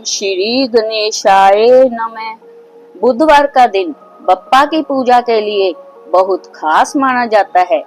श्री गणेशाय नमः। बुधवार का दिन बप्पा की पूजा के लिए बहुत खास माना जाता है।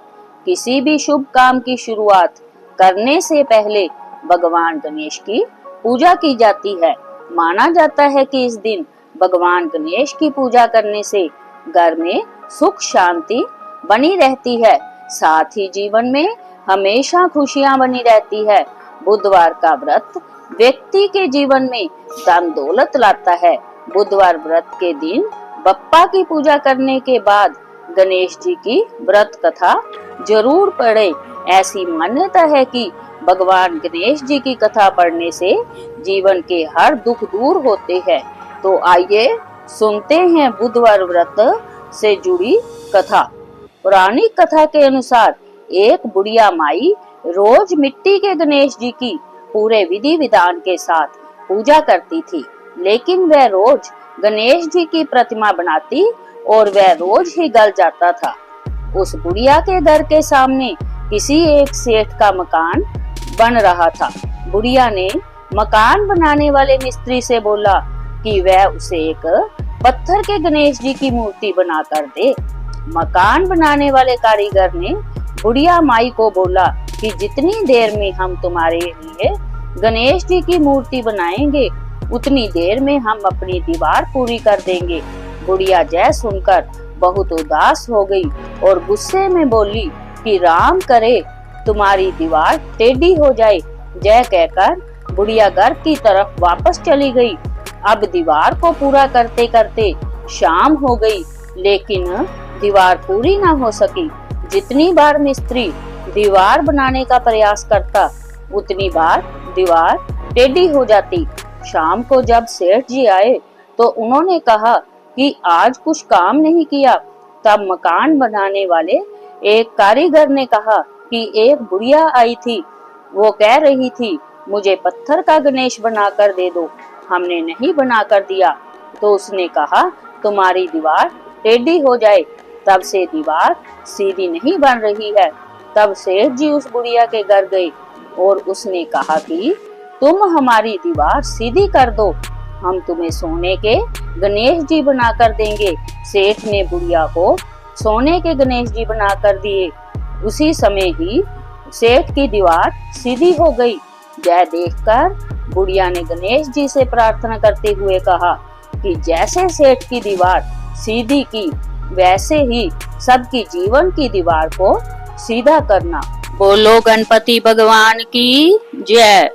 किसी भी शुभ काम की शुरुआत करने से पहले भगवान गणेश की पूजा की जाती है। माना जाता है कि इस दिन भगवान गणेश की पूजा करने से घर में सुख शांति बनी रहती है, साथ ही जीवन में हमेशा खुशियां बनी रहती है। बुधवार का व्रत व्यक्ति के जीवन में धन दौलत लाता है। बुधवार व्रत के दिन बप्पा की पूजा करने के बाद गणेश जी की व्रत कथा जरूर पढ़े। ऐसी मान्यता है कि भगवान गणेश जी की कथा पढ़ने से जीवन के हर दुख दूर होते हैं। तो आइए सुनते हैं बुधवार व्रत से जुड़ी कथा। पौराणिक कथा के अनुसार एक बुढ़िया माई रोज मिट्टी के गणेश जी की पूरे विधि विधान के साथ पूजा करती थी, लेकिन वह रोज गणेश जी की प्रतिमा बनाती और वह रोज ही गल जाता था। उस बुढ़िया के घर के सामने किसी एक सेठ का मकान बन रहा था। बुढ़िया ने मकान बनाने वाले मिस्त्री से बोला कि वह उसे एक पत्थर के गणेश जी की मूर्ति बनाकर दे। मकान बनाने वाले कारीगर ने बुढ़िया माई को बोला कि जितनी देर में हम तुम्हारे लिए गणेश जी की मूर्ति बनाएंगे, उतनी देर में हम अपनी दीवार पूरी कर देंगे। बुढ़िया जय सुनकर बहुत उदास हो गई और गुस्से में बोली कि राम करे तुम्हारी दीवार टेढ़ी हो जाए। जय कहकर बुढ़िया घर की तरफ वापस चली गई। अब दीवार को पूरा करते करते शाम हो गई, लेकिन दीवार पूरी ना हो सकी। जितनी बार मिस्त्री दीवार बनाने का प्रयास करता, उतनी बार दीवार टेढ़ी हो जाती। शाम को जब सेठ जी आए तो उन्होंने कहा कि आज कुछ काम नहीं किया। तब मकान बनाने वाले एक कारीगर ने कहा कि एक बुढ़िया आई थी, वो कह रही थी मुझे पत्थर का गणेश बनाकर दे दो। हमने नहीं बनाकर दिया तो उसने कहा तुम्हारी दीवार टेढ़ी हो जाए। तब से दीवार सीधी नहीं बन रही है। तब सेठ जी उस बुढ़िया के घर गए और उसने कहा कि तुम हमारी दीवार सीधी कर दो, हम तुम्हें सोने के गणेश जी बनाकर देंगे। सेठ ने बुढ़िया को सोने के गणेश जी बनाकर दिए। उसी समय ही सेठ की दीवार सीधी हो गई। यह देखकर बुढ़िया ने गणेश जी से प्रार्थना करते हुए कहा कि जैसे सेठ की दीवार सीधी की, वैसे ही सबकी जीवन की दीवार को सीधा करना। बोलो गणपति भगवान की जय।